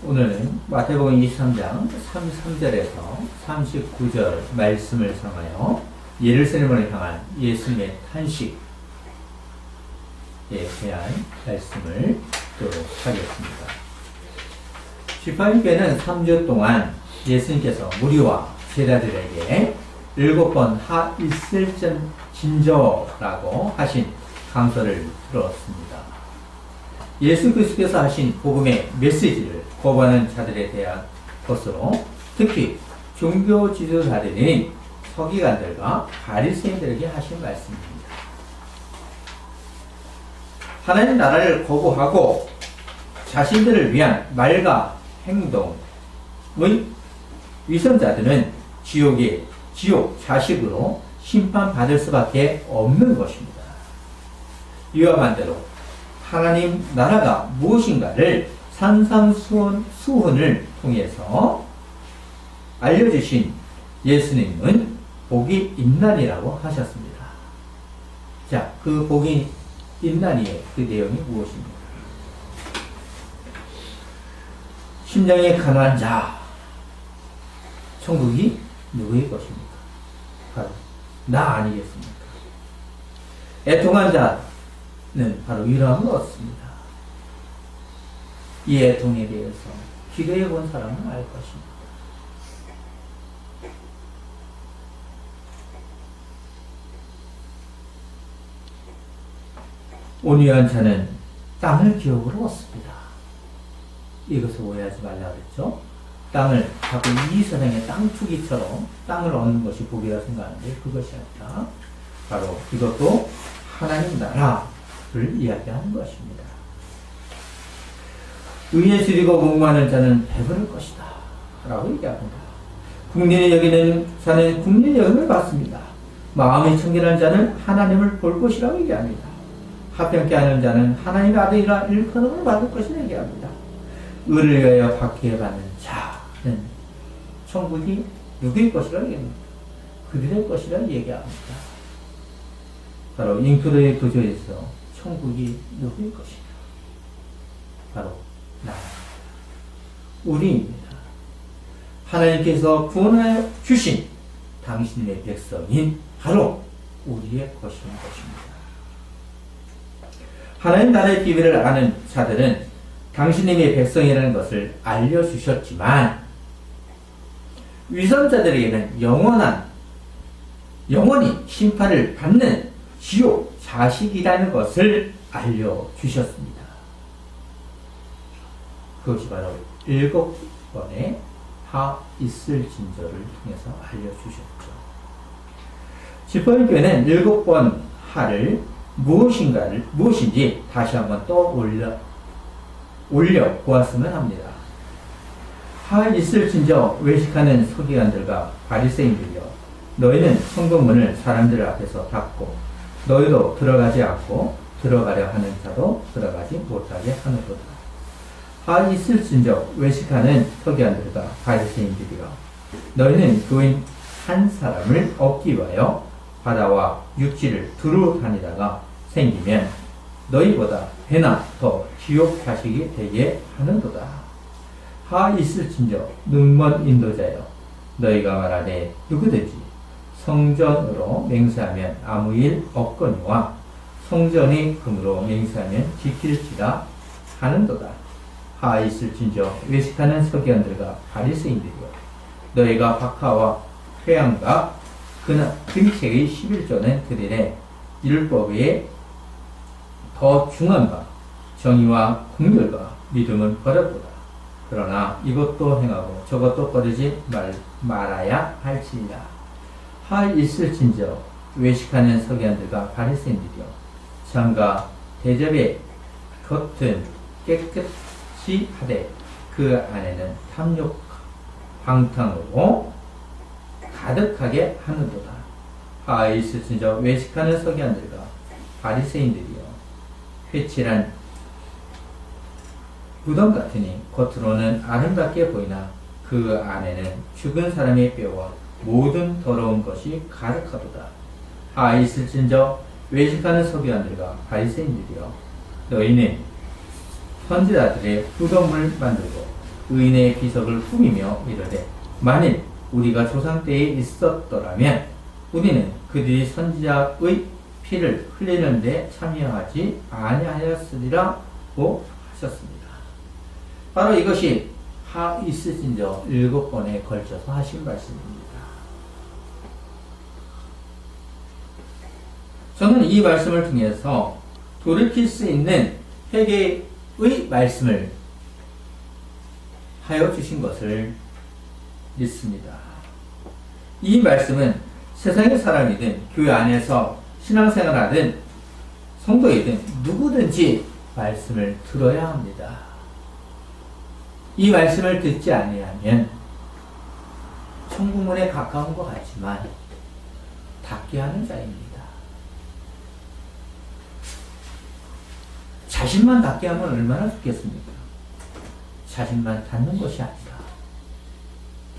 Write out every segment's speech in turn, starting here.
오늘은 마태복음 23장 33절에서 39절 말씀을 sam하여 예루살렘을 향한 예수님의 탄식에 대한 말씀을 듣도록 하겠습니다. 지파인교회는 3주 동안 예수님께서 무리와 제자들에게 7번 하 있을 진저라고 하신 강서를 들었습니다. 예수 그리스도께서 하신 복음의 메시지를 거부하는 자들에 대한 것으로 특히 종교 지도자들인 서기관들과 바리새인들에게 하신 말씀입니다. 하나님 나라를 거부하고 자신들을 위한 말과 행동의 위선자들은 지옥 자식으로 심판받을 수밖에 없는 것입니다. 이와 반대로 하나님 나라가 무엇인가를 산상수훈을 통해서 알려주신 예수님은 복이 있나니라고 하셨습니다. 자, 그 복이 있나니의 그 내용이 무엇입니까? 심령이 가난한 자, 천국이 누구의 것입니까? 바로 나 아니겠습니까? 애통한 자는 바로 위로함을 얻습니다. 이 애통에 대해서 기도해 본 사람은 알 것입니다. 온유한 자는 땅을 기업으로 얻습니다. 이것을 오해하지 말라 그랬죠? 땅을 자꾸 이 세상의 땅 투기처럼 땅을 얻는 것이 복이라 생각하는데 그것이 아니라 바로 이것도 하나님 나라를 이야기하는 것입니다. 의에 줄이고 목마른 자는 배부를 것이다 라고 얘기합니다. 국리를 여기는 자는 국리의 여김을 받습니다. 마음이 청결한 자는 하나님을 볼 것이라고 얘기합니다. 화평케 하는 자는 하나님의 아들이라 일컬음을 받을 것이라고 얘기합니다. 의를 위하여 박해받는 자는 천국이 누구의 것이라고 얘기합니다. 그들의 것이라고 얘기합니다. 바로 잉크로의 구조에서 천국이 누구의 것이냐? 바로 나, 우리입니다. 하나님께서 구원하여 주신 당신의 백성인 바로 우리의 것인 것입니다. 하나님 나라의 비밀을 아는 자들은 당신님의 백성이라는 것을 알려주셨지만 위선자들에게는 영원히 심판을 받는 지옥 자식이라는 것을 알려주셨습니다. 그것이 바로 7번의 하 있을 진저를 통해서 알려주셨죠. 지파인교회는 7번 하를 무엇인지 다시 한번 또 올려 보았으면 합니다. 하 있을 진저 외식하는 서기관들과 바리새인들이여, 너희는 성경문을 사람들 앞에서 닫고 너희도 들어가지 않고 들어가려 하는 자도 들어가지 못하게 하는도다. 하 있을 진저 외식하는 서기관들과 바리새인들이여, 너희는 교인 한 사람을 얻기 위하여 바다와 육지를 두루 다니다가 생기면 너희보다 배나 더 지옥 자식이 되게 하는도다. 하 있을진저 눈먼 인도자여, 너희가 말하되 누구든지 성전으로 맹세하면 아무 일 없거니와 성전이 금으로 맹세하면 지킬지라 하는도다. 하 있을진저 외식하는 서기관들과 바리새인들이여, 너희가 박하와 회양과 근책의 11조는 그들의 율법에 더 중한 바 정의와 긍휼과 믿음은 버렸도다. 그러나 이것도 행하고 저것도 버리지 말아야 할지니라. 하 있을진저 외식하는 서기관들과 바리새인들이여, 장과 대접의 겉은 깨끗이 하되 그 안에는 탐욕 방탕으로 가득하게 하는도다. 하 있을진저 외식하는 서기관들과 바리새인들이여, 회칠한 무덤 같으니 겉으로는 아름답게 보이나 그 안에는 죽은 사람의 뼈와 모든 더러운 것이 가득하도다. 하 있을진저 외식하는 서기관들과 바리새인들이여, 너희는 선지자들의 무덤을 만들고 의인의 비석을 꾸미며 이르되 만일 우리가 조상 때에 있었더라면 우리는 그들이 선지자의 피를 흘리는 데 참여하지 아니하였으리라고 하셨습니다. 바로 이것이 하 있으신저 7번에 걸쳐서 하신 말씀입니다. 저는 이 말씀을 통해서 돌이킬 수 있는 회개의 말씀을 하여 주신 것을 믿습니다. 이 말씀은 세상의 사람이든 교회 안에서 신앙생활하든 성도이든 누구든지 말씀을 들어야 합니다. 이 말씀을 듣지 아니하면 천국문에 가까운 것 같지만 닫게 하는 자입니다. 자신만 닫게 하면 얼마나 좋겠습니까? 자신만 닫는 것이 아니라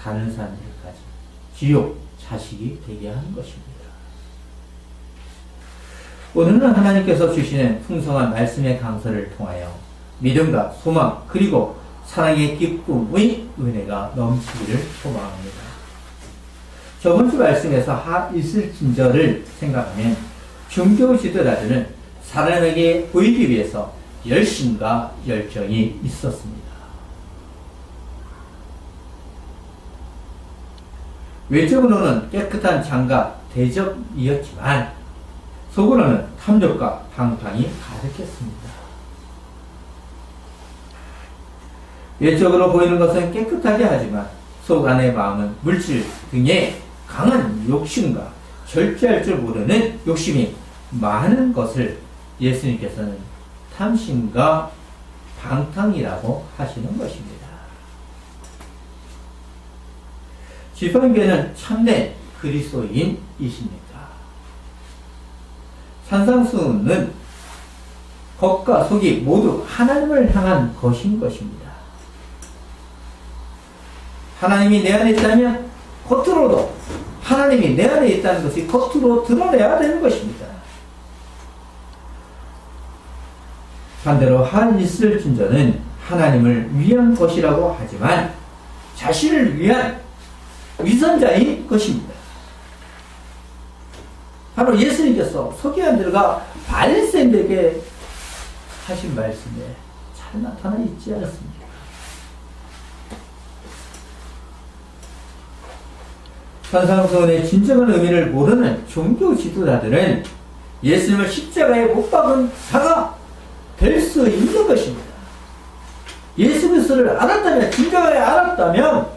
다른 사람들까지 지옥 자식이 되게 하는 것입니다. 오늘은 하나님께서 주시는 풍성한 말씀의 강서를 통하여 믿음과 소망 그리고 사랑의 기쁨의 은혜가 넘치기를 소망합니다. 저번 주 말씀에서 하 있을진저를 생각하면 종교 지도자들은 사람에게 보이기 위해서 열심과 열정이 있었습니다. 외적으로는 깨끗한 장가 대접이었지만 속으로는 탐욕과 방탕이 가득했습니다. 외적으로 보이는 것은 깨끗하게 하지만 속 안의 마음은 물질 등의 강한 욕심과 절제할 줄 모르는 욕심이 많은 것을 예수님께서는 탐심과 방탕이라고 하시는 것입니다. 지팡이교회는 참된 그리스도인이십니까? 산상수훈은 겉과 속이 모두 하나님을 향한 것인 것입니다. 하나님이 내 안에 있다면 겉으로도 하나님이 내 안에 있다는 것이 겉으로 드러내야 되는 것입니다. 반대로 한 있을진저는 하나님을 위한 것이라고 하지만 자신을 위한 위선자인 것입니다. 바로 예수님께서 서기관들과 바리새인들에게 하신 말씀에 잘 나타나 있지 않습니까? 산상수훈의 진정한 의미를 모르는 종교 지도자들은 예수님을 십자가에 못 박은 자가 될 수 있는 것입니다. 예수 그리스도를 알았다면, 진정하게 알았다면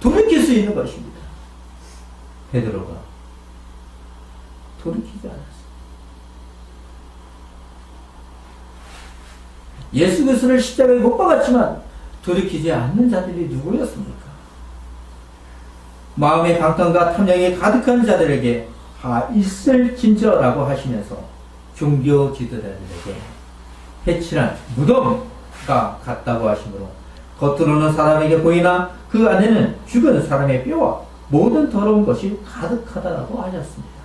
돌이킬 수 있는 것입니다. 베드로가 돌이키지 않았습니다. 예수 그리스도를 십자가에 못 박았지만 돌이키지 않는 자들이 누구였습니까? 마음의 방탕과 탐욕이 가득한 자들에게 있을진저라고 하시면서 종교 지도자들에게 해칠한 무덤과 같다고 하시므로 겉으로는 사람에게 보이나 그 안에는 죽은 사람의 뼈와 모든 더러운 것이 가득하다라고 하셨습니다.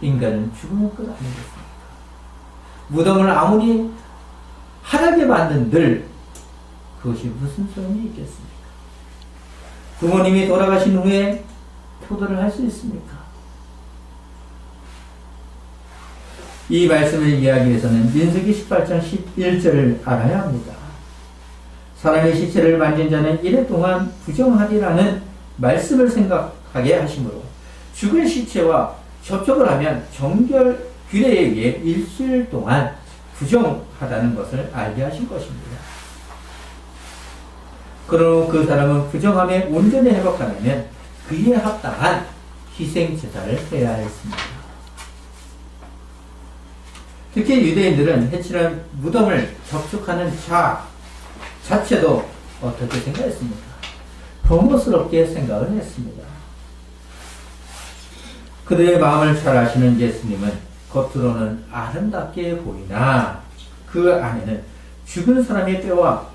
인간은 죽으면 끝 아니겠습니까? 무덤을 아무리 하얗게 만든들 그것이 무슨 소용이 있겠습니까? 부모님이 돌아가신 후에 효도를 할 수 있습니까? 이 말씀을 이해하기 위해서는 민수기 18장 11절을 알아야 합니다. 사람의 시체를 만진 자는 이래 동안 부정하리라는 말씀을 생각하게 하시므로 죽은 시체와 접촉을 하면 정결 규례에 의해 일주일 동안 부정하다는 것을 알게 하신 것입니다. 그러므로 그 사람은 부정함에 온전히 회복하려면 그에 합당한 희생제사를 해야 했습니다. 특히 유대인들은 해칠한 무덤을 접촉하는 자 자체도 어떻게 생각했습니까? 혐오스럽게 생각을 했습니다. 그들의 마음을 잘 아시는 예수님은 겉으로는 아름답게 보이나 그 안에는 죽은 사람의 뼈와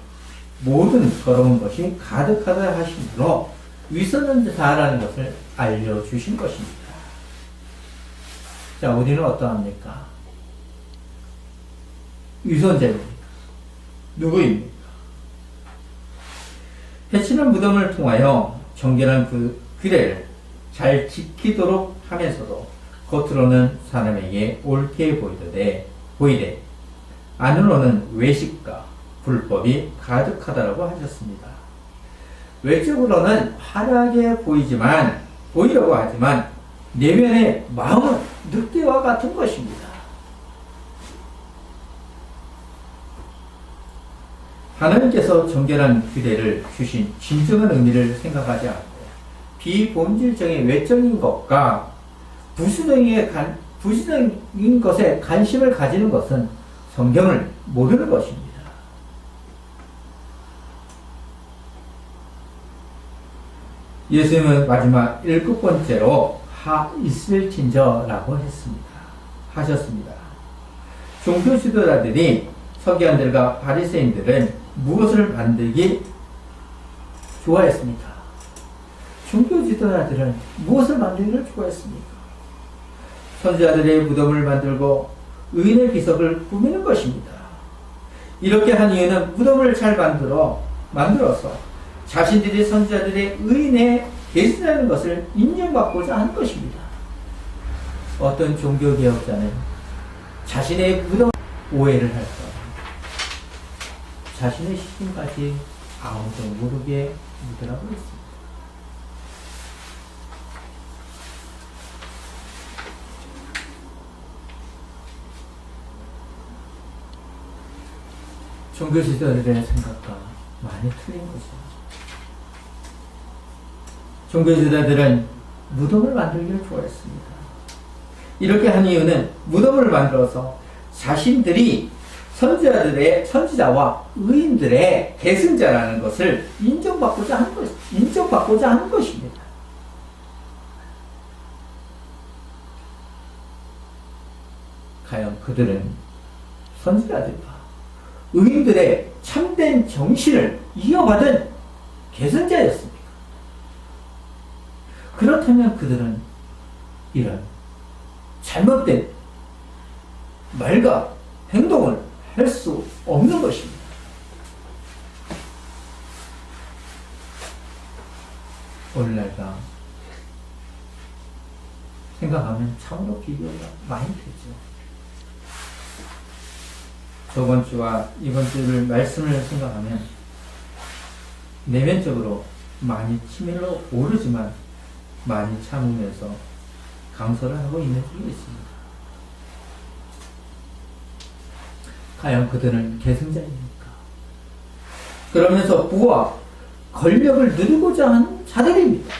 모든 더러운 것이 가득하다 하심으로 위선자라는 것을 알려주신 것입니다. 자, 우리는 어떠합니까? 위선자입니까? 누구입니까? 해치는 무덤을 통하여 정결한 그 규례를 잘 지키도록 하면서도 겉으로는 사람에게 옳게 보이되 안으로는 외식과 불법이 가득하다라고 하셨습니다. 외적으로는 화려하게 보이려고 하지만 내면의 마음은 늑대와 같은 것입니다. 하나님께서 정결한 규례를 주신 진정한 의미를 생각하지 않고 비본질적인 외적인 것과 부수적인 것에 관심을 가지는 것은 성경을 모르는 것입니다. 예수님은 마지막 7번째로 하 있을진저라고 하셨습니다. 종교 지도자들이 서기관들과 바리새인들은 무엇을 만들기 좋아했습니까? 종교 지도자들은 무엇을 만들기를 좋아했습니까? 선지자들의 무덤을 만들고 의인의 비석을 꾸미는 것입니다. 이렇게 한 이유는 무덤을 잘 만들어서 자신들이 선지자들의 의인에 계시다는 것을 인정받고자 하는 것입니다. 어떤 종교개혁자는 자신의 무덤 오해를 할까 자신의 시신까지 아무도 모르게 묻으라고 했습니다. 종교 지도자들의 생각과 많이 틀린 거죠. 종교 지도자들은 무덤을 만들기를 좋아했습니다. 이렇게 한 이유는 무덤을 만들어서 자신들이 선지자와 의인들의 계승자라는 것을 인정받고자 하는 것입니다. 과연 그들은 선지자들과 의인들의 참된 정신을 이어받은 계승자였습니까? 그렇다면 그들은 이런 잘못된 말과 행동을 할 수 없는 것입니다. 오늘날과 생각하면 참으로 비교가 많이 되죠. 저번 주와 이번 주를 말씀을 생각하면 내면적으로 많이 치밀어 오르지만 많이 참으면서 감사를 하고 있는 중에 있습니다. 과연 그들은 계승자입니까? 그러면서 부와 권력을 누리고자 하는 자들입니다.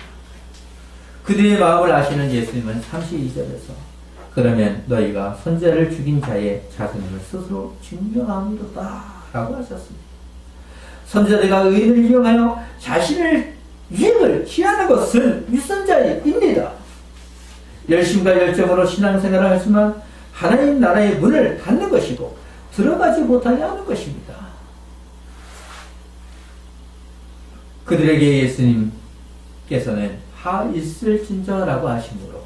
그들의 마음을 아시는 예수님은 32절에서 그러면 너희가 선지자를 죽인 자의 자손임을 스스로 증명함이로다 라고 하셨습니다. 선지자들과 의인을 이용하여 자신을 유익을 취하는 것은 위선자입니다. 열심과 열정으로 신앙생활을 하지만 하나님 나라의 문을 닫는 것이고 들어가지 못하게 하는 것입니다. 그들에게 예수님께서는 하 있을진저라고 하시므로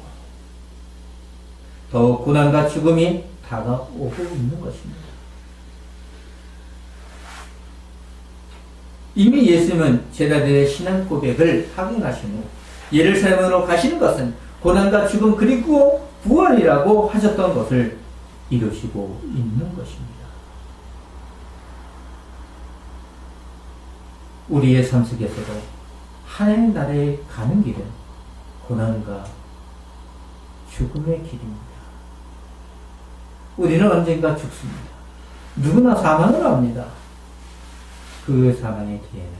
더욱 고난과 죽음이 다가오고 있는 것입니다. 이미 예수님은 제자들의 신앙 고백을 확인하신 후 예루살렘으로 가시는 것은 고난과 죽음 그리고 부활이라고 하셨던 것을 이루시고 있는 것입니다. 우리의 삶 속에서도 하나님 나라에 가는 길은 고난과 죽음의 길입니다. 우리는 언젠가 죽습니다. 누구나 사망을 합니다. 그 사망의 뒤에는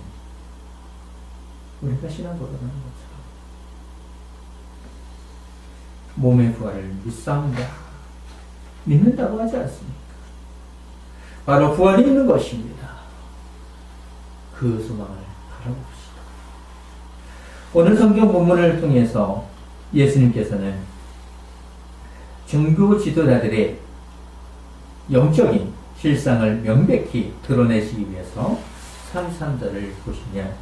우리가 신앙 고백하는 것처럼 몸의 부활을 믿는다고 하지 않습니까? 바로 부활이 있는 것입니다. 그 소망을 바라봅시다. 오늘 성경 본문을 통해서 예수님께서는 종교 지도자들의 영적인 실상을 명백히 드러내시기 위해서 33절을 보시면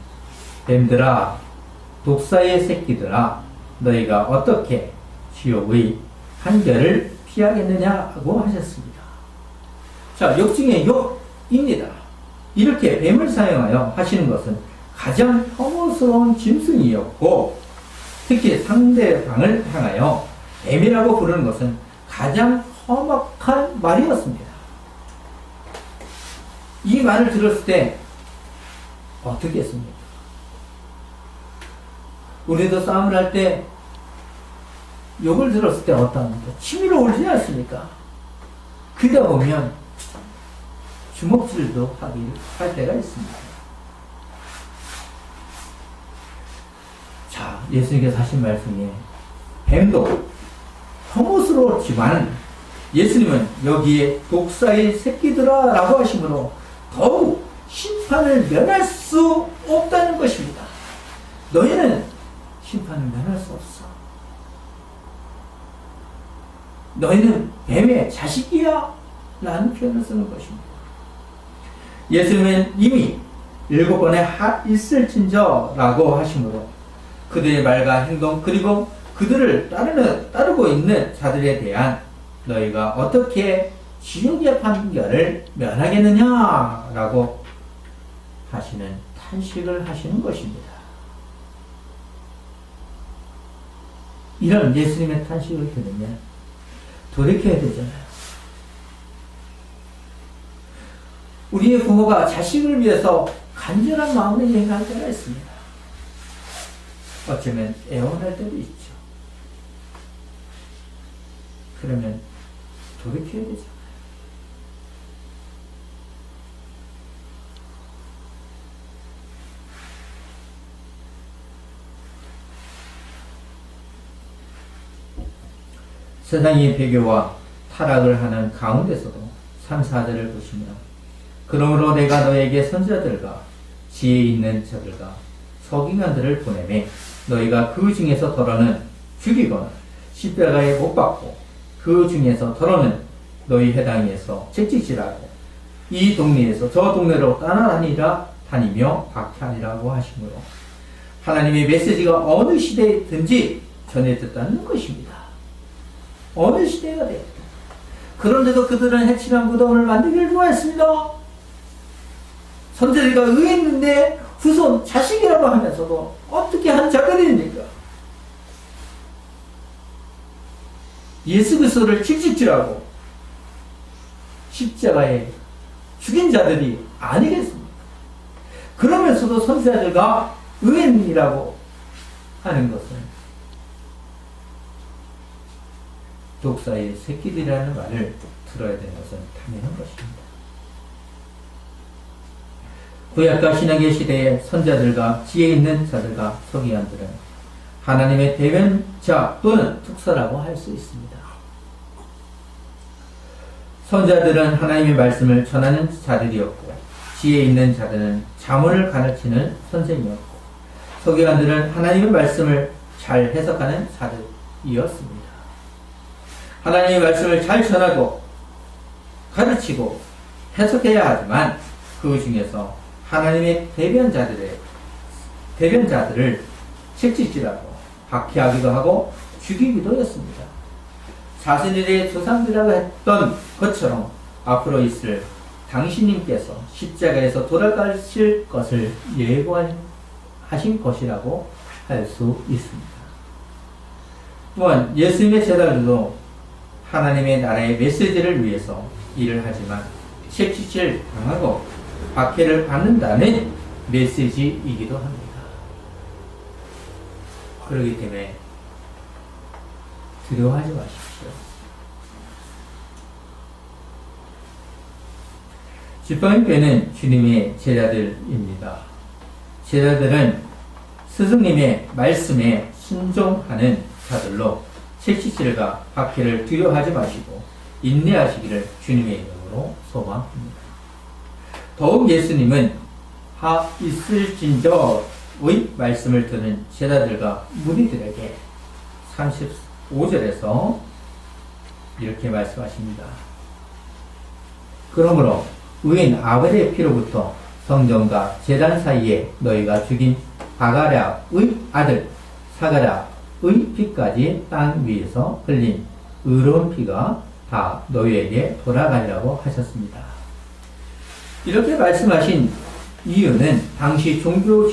뱀들아 독사의 새끼들아 너희가 어떻게 지옥의 판결을 피하겠느냐고 하셨습니다. 자, 욕 중에 욕입니다. 이렇게 뱀을 사용하여 하시는 것은 가장 혐오스러운 짐승이었고, 특히 상대방을 향하여 뱀이라고 부르는 것은 가장 험악한 말이었습니다. 이 말을 들었을 때 어떻게 했습니까? 우리도 싸움을 할 때 욕을 들었을 때 어떠합니까? 치밀어 오르지 않습니까? 그러다 보면 주먹질도 할 때가 있습니다. 자, 예수님께서 하신 말씀이 뱀도 혐오스러웠지만 예수님은 여기에 독사의 새끼들아 라고 하시므로 더욱 심판을 면할 수 없다는 것입니다. 너희는 심판을 면할 수 없어. 너희는 뱀의 자식이야 라는 표현을 쓰는 것입니다. 예수님은 이미 7번의 있을진저 라고 하시므로 그들의 말과 행동 그리고 그들을 따르고 있는 자들에 대한 너희가 어떻게 지옥의 판결을 면하겠느냐 라고 하시는 탄식을 하시는 것입니다. 이런 예수님의 탄식을 들으면 돌이켜야 되잖아요. 우리의 부모가 자식을 위해서 간절한 마음으로 행할 때가 있습니다. 어쩌면 애원할 때도 있죠. 그러면 돌이켜야 되죠. 세상의 배교와 타락을 하는 가운데서도 3, 4절을 보시면 그러므로 내가 너에게 선지자들과 지혜 있는 자들과 서기관들을 보내매 너희가 그 중에서 더러는 죽이거나 십자가에 못 박고 그 중에서 더러는 너희 해당에서 채찍질하고 이 동네에서 저 동네로 다니며 박해하리라고 하시므로 하나님의 메시지가 어느 시대든지 전해졌다는 것입니다. 어느 시대가 되었다. 그런데도 그들은 해치는 무덤을 만들기를 좋아했습니다. 선지자가 의했는데 후손 자식이라고 하면서도 어떻게 한 자들입니까? 예수 그리스도를 칙칙질하고 십자가에 죽인 자들이 아니겠습니까? 그러면서도 선지자들과 의인이라고 하는 것은 독사의 새끼들이라는 말을 들어야 되는 것은 당연한 것입니다. 구약과 신약의 시대의 선자들과 지혜 있는 자들과 서기관들은 하나님의 대변자 또는 특사라고 할 수 있습니다. 선자들은 하나님의 말씀을 전하는 자들이었고 지혜 있는 자들은 자문을 가르치는 선생이었고 서기관들은 하나님의 말씀을 잘 해석하는 자들이었습니다. 하나님의 말씀을 잘 전하고 가르치고 해석해야 하지만 그 중에서 하나님의 대변자들을 채찍질하고 박해하기도 하고 죽이기도 했습니다. 자신들의 조상들이라고 했던 것처럼 앞으로 있을 당신님께서 십자가에서 돌아가실 것을 예고하신 것이라고 할 수 있습니다. 또한 예수님의 제자들도 하나님의 나라의 메시지를 위해서 일을 하지만 채찍질 당하고 박해를 받는다는 메시지이기도 합니다. 그렇기 때문에 두려워하지 마십시오. 지팡이교회는 주님의 제자들입니다. 제자들은 스승님의 말씀에 순종하는 자들로 채찍질과 박해를 두려워하지 마시고 인내하시기를 주님의 이름으로 소망합니다. 더욱 예수님은 있을진저의 말씀을 듣는 제자들과 무리들에게 35절에서 이렇게 말씀하십니다. 그러므로 의인 아벨의 피로부터 성전과 제단 사이에 너희가 죽인 바가랴의 아들 사가랴의 피까지 땅 위에서 흘린 의로운 피가 다 너희에게 돌아가리라고 하셨습니다. 이렇게 말씀하신 이유는 당시 종교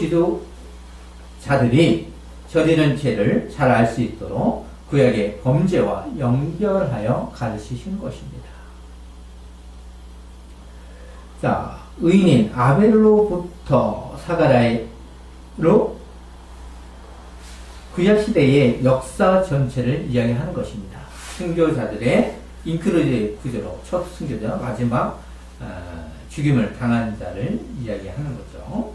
지도자들이 저지른 죄를 잘 알 수 있도록 구약의 범죄와 연결하여 가르치신 것입니다. 자, 의인인 아벨로부터 사가랴로 구약시대의 역사 전체를 이야기하는 것입니다. 순교자들의 인크루드 구조로 첫 순교자, 마지막 죽임을 당한 자를 이야기하는 거죠.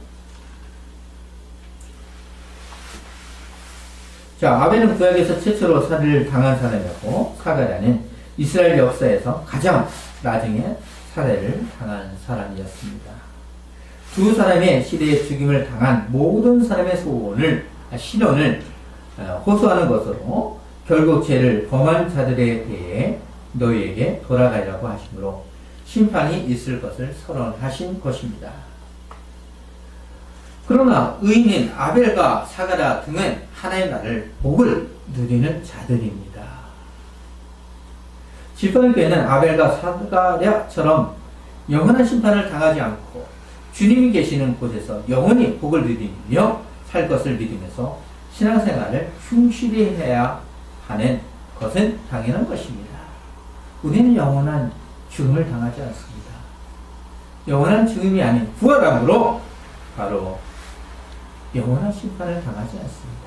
자, 아벨은 구약에서 최초로 살해를 당한 사람이었고, 사가랴는 이스라엘 역사에서 가장 나중에 살해를 당한 사람이었습니다. 두 사람의 시대에 죽임을 당한 모든 사람의 신원을 호소하는 것으로 결국 죄를 범한 자들에 대해 너희에게 돌아가리라고 하시므로 심판이 있을 것을 선언하신 것입니다. 그러나 의인인 아벨과 사가랴 등은 하나의 날을 복을 누리는 자들입니다. 지팡이교회는 아벨과 사가랴처럼 영원한 심판을 당하지 않고 주님이 계시는 곳에서 영원히 복을 누리며 살 것을 믿으면서 신앙생활을 충실히 해야 하는 것은 당연한 것입니다. 우리는 영원한 죽음을 당하지 않습니다. 영원한 죽음이 아닌 부활함으로 바로 영원한 심판을 당하지 않습니다.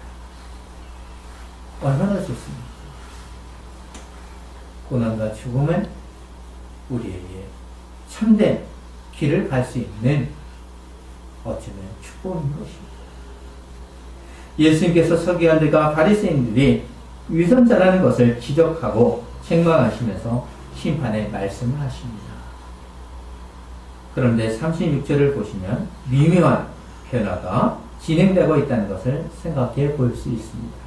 얼마나 좋습니까? 고난과 죽음은 우리에게 참된 길을 갈 수 있는 어쩌면 축복인 것입니다. 예수님께서 서기관들과 바리새인들이 위선자라는 것을 지적하고 책망하시면서 심판의 말씀을 하십니다. 그런데 36절을 보시면 미묘한 변화가 진행되고 있다는 것을 생각해 볼 수 있습니다.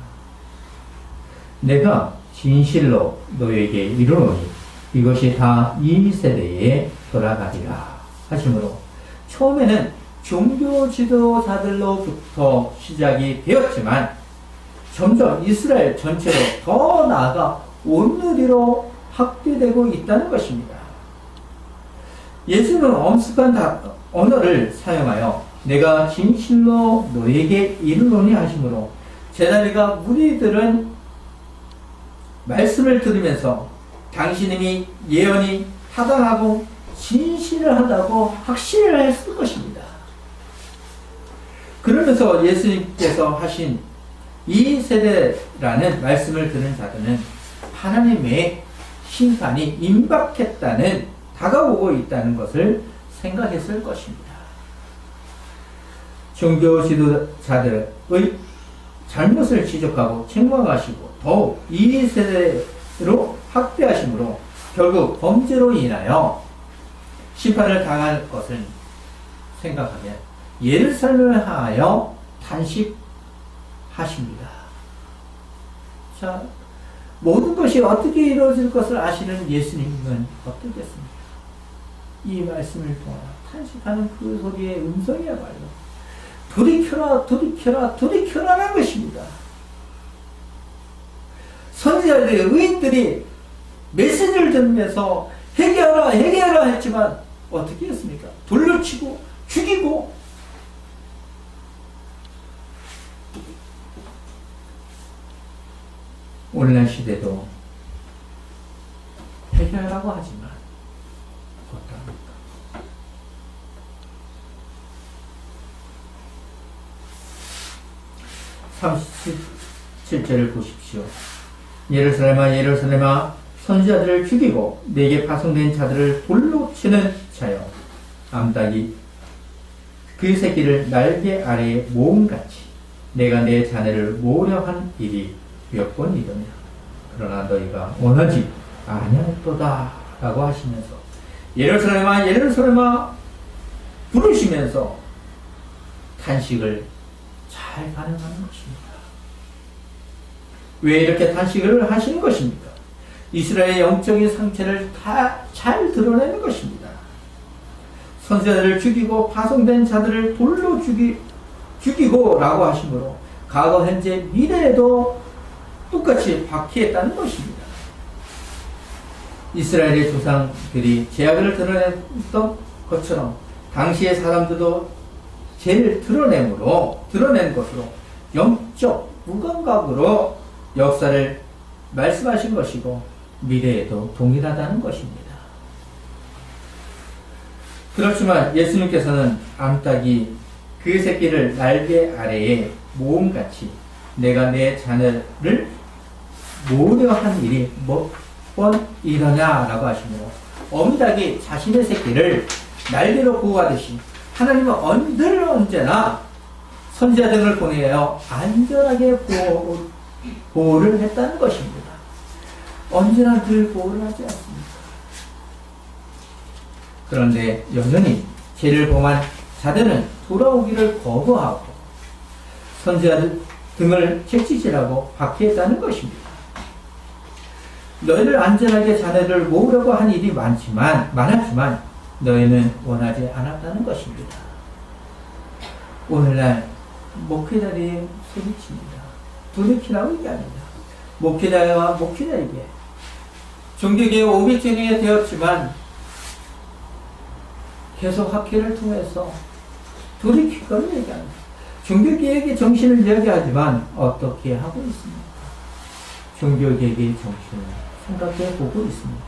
내가 진실로 너에게 이르노니 이것이 다 이 세대에 돌아가리라 하시므로 처음에는 종교 지도자들로부터 시작이 되었지만 점점 이스라엘 전체로 더 나아가 온누리로 확대되고 있다는 것입니다. 예수는 엄숙한 언어를 사용하여 내가 진실로 너에게 이르노니 하시므로 제자리가 무리들은 말씀을 들으면서 당신이 예언이 타당하고 진실하다고 확신을 했을 것입니다. 그러면서 예수님께서 하신 이 세대라는 말씀을 들은 자들은 하나님의 심판이 임박했다는, 다가오고 있다는 것을 생각했을 것입니다. 종교 지도자들의 잘못을 지적하고 책망하시고 더욱 이 세대로 확대하심으로 결국 범죄로 인하여 심판을 당할 것을 생각하면 예루살렘을 향하여 탄식하십니다. 자, 모든 것이 어떻게 이루어질 것을 아시는 예수님은 어떻겠습니까? 이 말씀을 통하여 탄식하는 그 소리의 음성이야말로 돌이켜라, 돌이켜라, 돌이켜라는 것입니다. 선지자들의 의인들이 메시지를 들으면서 회개하라, 회개하라 했지만 어떻게 했습니까? 돌로 치고 죽이고 오늘날 시대도 회개하라고 하지만 어떡합니까? (37절을) 보십시오. 예루살렘아 예루살렘아 선지자들을 죽이고 내게 파송된 자들을 돌로 치는 자여, 암탉이 그 새끼를 날개 아래에 모음같이 내가 내 자네를 모으려 한 일이 몇 번이더냐. 그러나 너희가 원하지 아니하였도다 라고 하시면서 예루살렘아 예루살렘아 부르시면서 탄식을 잘 반응하는 것입니다. 왜 이렇게 탄식을 하시는 것입니까? 이스라엘의 영적인 상태를 다 잘 드러내는 것입니다. 선지자들을 죽이고 파송된 자들을 돌로 죽이고 라고 하시므로 과거, 현재, 미래에도 똑같이 박해했다는 것입니다. 이스라엘의 조상들이 죄악을 드러냈던 것처럼 당시의 사람들도 죄를 드러낸 것으로 영적 무감각으로 역사를 말씀하신 것이고 미래에도 동일하다는 것입니다. 그렇지만 예수님께서는 암탉이 그 새끼를 날개 아래에 모음같이 내가 내 자녀를 모으려 한 일이 몇 번 이러냐라고 하시므로 어미닭이 자신의 새끼를 날개로 보호하듯이 하나님은 늘 언제나 선지자 등을 보내어 안전하게 보호를 했다는 것입니다. 언제나 늘 보호를 하지 않습니다. 그런데 여전히 죄를 범한 자들은 돌아오기를 거부하고 선지자 등을 채찍질하고 박해했다는 것입니다. 너희를 안전하게 자녀를 모으려고 한 일이 많았지만 너희는 원하지 않았다는 것입니다. 오늘날 목회자들이 소리칩니다. 돌이키라고 얘기합니다. 목회자와 목회자에게 종교계의 오비증이 되었지만 계속 학회를 통해서 돌이킬 것을 얘기합니다. 종교개혁의 정신을 이야기하지만 어떻게 하고 있습니까? 종교개혁의 정신을 생각해 보고 있습니다.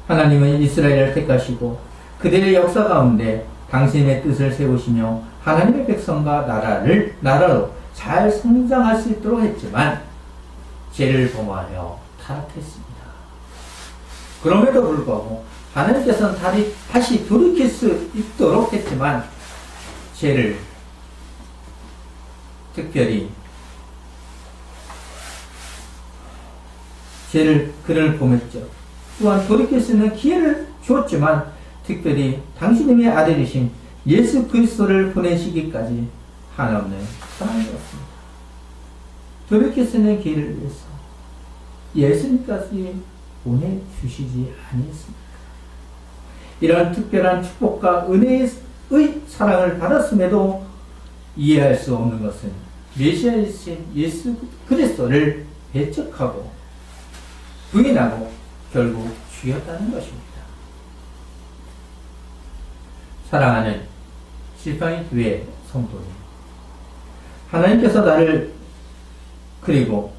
하나님은 이스라엘을 택하시고 그들의 역사 가운데 당신의 뜻을 세우시며 하나님의 백성과 나라로 잘 성장할 수 있도록 했지만 죄를 범하여 타락했습니다. 그럼에도 불구하고 하나님께서는 다시 돌이킬 수 있도록 했지만 죄를 특별히 그를 범했죠. 또한 돌이킬 수 있는 기회를 주었지만 특별히 당신의 아들이신 예수 그리스도를 보내시기까지 한없는 사랑이었습니다. 돌이킬 수 있는 기회를 위해서 예수님까지 보내주시지 아니했습니까? 이런 특별한 축복과 은혜의 사랑을 받았음에도 이해할 수 없는 것은 메시아이신 예수 그리스도를 배척하고 부인하고 결국 죽였다는 것입니다. 사랑하는 지팡이 교회 성도님, 하나님께서 나를 그리고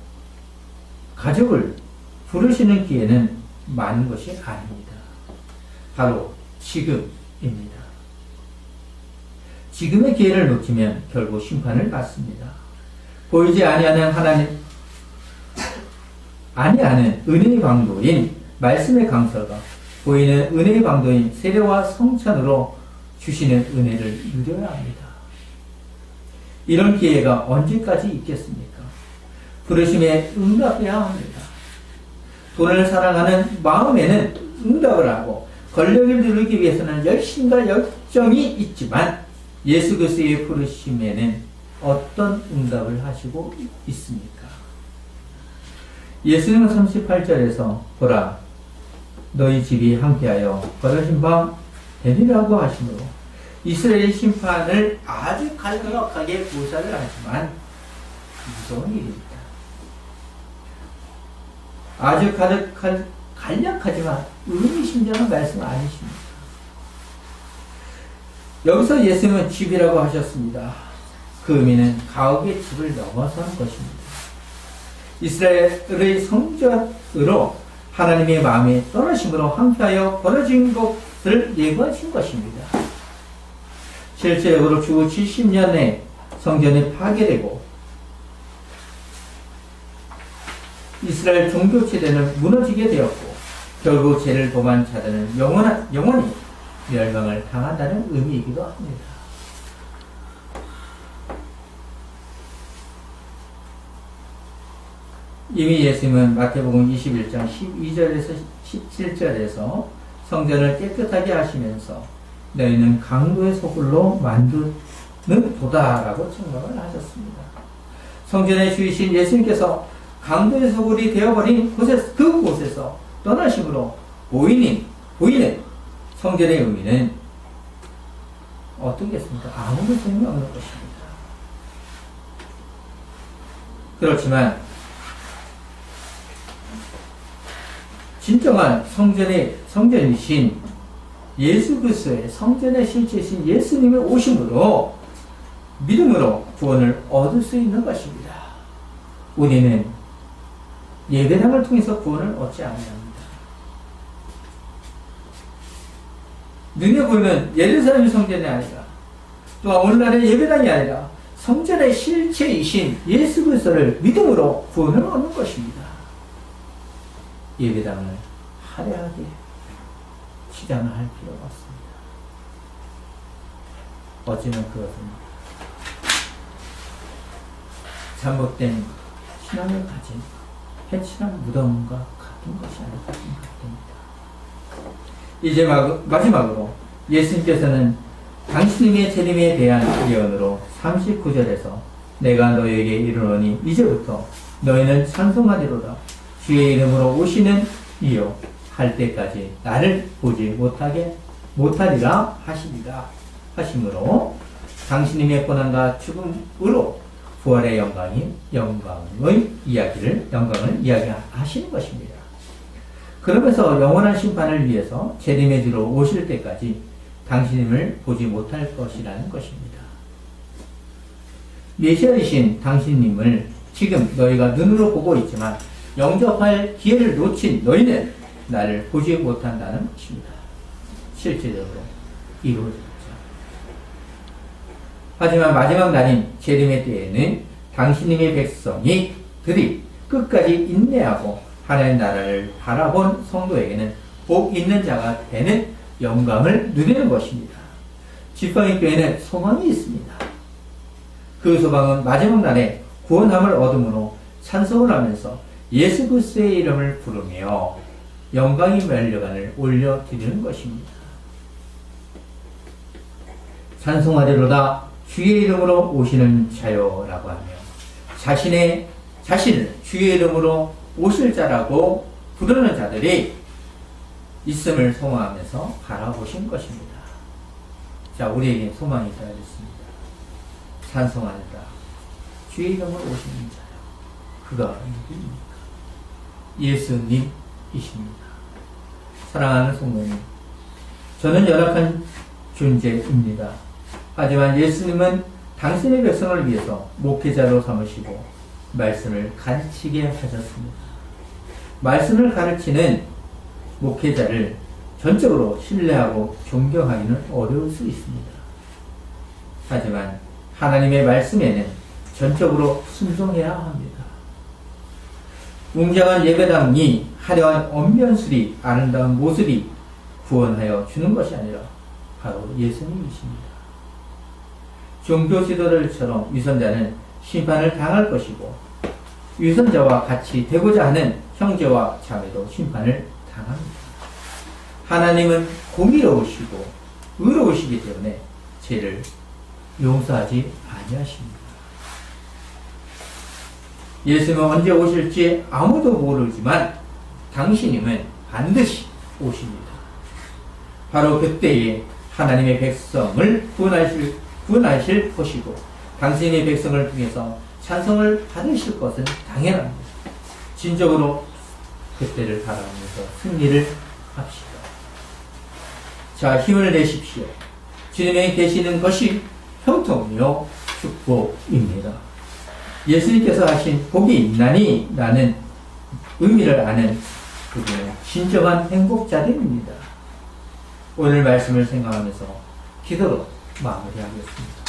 가족을 부르시는 기회는 많은 것이 아닙니다. 바로 지금입니다. 지금의 기회를 놓치면 결국 심판을 받습니다. 보이지 아니하는 은혜의 방도인 말씀의 강서가 보이는 은혜의 방도인 세례와 성찬으로 주시는 은혜를 누려야 합니다. 이런 기회가 언제까지 있겠습니까? 부르심에 응답해야 합니다. 돈을 사랑하는 마음에는 응답을 하고 권력을 누리기 위해서는 열심과 열정이 있지만 예수 그리스도의 부르심에는 어떤 응답을 하시고 있습니까? 예수님은 38절에서 보라 너희 집이 함께하여 벌어진 바 되리라고 하시므로 이스라엘의 심판을 아주 간략하게 묘사를 하지만 무서운 일입니다. 아주 간략하지만 의미심장한 말씀 아니십니까? 여기서 예수님은 집이라고 하셨습니다. 그 의미는 가옥의 집을 넘어서는 것입니다. 이스라엘의 성전으로 하나님의 마음에 떠나심으로 함께하여 벌어진 것을 예고하신 것입니다. 실제적으로 주후 70년에 성전이 파괴되고 이스라엘 종교체제는 무너지게 되었고 결국 죄를 범한 자들은 영원히 멸망을 당한다는 의미이기도 합니다. 이미 예수님은 마태복음 21장 12절에서 17절에서 성전을 깨끗하게 하시면서 너희는 강도의 소굴로 만드는 도다라고 증명을 하셨습니다. 성전의 주이신 예수님께서 강도의 소굴이 되어버린 그곳에서 떠나심으로 보이는 성전의 의미는 어떻겠습니까? 아무런 소용이 없는 것입니다. 그렇지만 진정한 성전이신 예수 그리스도의 성전의 실제이신 예수님의 오심으로 믿음으로 구원을 얻을 수 있는 것입니다. 우리는 예배당을 통해서 구원을 얻지 않습니다. 눈에 보이는 예루살렘 성전이 아니라 또한 오늘날의 예배당이 아니라 성전의 실체이신 예수 그리스도를 믿음으로 구원을 얻는 것입니다. 예배당을 화려하게 치장을 할 필요가 없습니다. 어찌면 그것은 잘못된 신앙을 가진 해치한 무덤과 같은 것이 아닐까 생각됩니다. 이제 마지막으로 예수님께서는 당신의 재림에 대한 예언으로 39절에서 내가 너에게 이르노니 이제부터 너희는 찬송하리로다 주의 이름으로 오시는 이요 할 때까지 나를 보지 못하리라 하심으로 당신이 메꿔난가 죽음으로 부활의 영광을 이야기하시는 것입니다. 그러면서 영원한 심판을 위해서 재림의 주로 오실 때까지 당신을 보지 못할 것이라는 것입니다. 메시아이신 당신님을 지금 너희가 눈으로 보고 있지만 영접할 기회를 놓친 너희는 나를 보지 못한다는 것입니다. 실제적으로 이루어졌죠. 하지만 마지막 날인 재림의 때에는 당신님의 백성들이 끝까지 인내하고 하나님 나라를 바라본 성도에게는 복 있는 자가 되는 영광을 누리는 것입니다. 지팡이교회는 소망이 있습니다. 그 소망은 마지막 날에 구원함을 얻음으로 찬송을 하면서 예수 그리스도의 이름을 부르며 영광의 면류관을 올려드리는 것입니다. 찬송하리로다 주의 이름으로 오시는 자요라고 하며 자신을 주의 이름으로 오실 자라고 부르는 자들이 있음을 소망하면서 바라보신 것입니다. 자, 우리에게 소망이 있어야겠습니다. 찬송하리로다 주의 이름으로 오시는 자요. 그가 누구입니까? 예수님이십니다. 사랑하는 성도님, 저는 열악한 존재입니다. 하지만 예수님은 당신의 백성을 위해서 목회자로 삼으시고 말씀을 가르치게 하셨습니다. 말씀을 가르치는 목회자를 전적으로 신뢰하고 존경하기는 어려울 수 있습니다. 하지만 하나님의 말씀에는 전적으로 순종해야 합니다. 웅장한 예배당이 화려한 언면술이 아름다운 모습이 구원하여 주는 것이 아니라 바로 예수님이십니다. 종교 지도자들처럼 위선자는 심판을 당할 것이고 위선자와 같이 되고자 하는 형제와 자매도 심판을 당합니다. 하나님은 공의로우시고 의로우시기 때문에 죄를 용서하지 아니하십니다. 예수님은 언제 오실지 아무도 모르지만 당신님은 반드시 오십니다. 바로 그때에 하나님의 백성을 구원하실 것이고 당신의 백성을 통해서 찬송을 받으실 것은 당연합니다. 진정으로 그때를 바라면서 승리를 합시다. 자, 힘을 내십시오. 주님에 계시는 것이 형통이요 축복입니다. 예수님께서 하신 복이 있나니 라는 의미를 아는 그분은 진정한 행복자들입니다. 오늘 말씀을 생각하면서 기도로 마무리하겠습니다.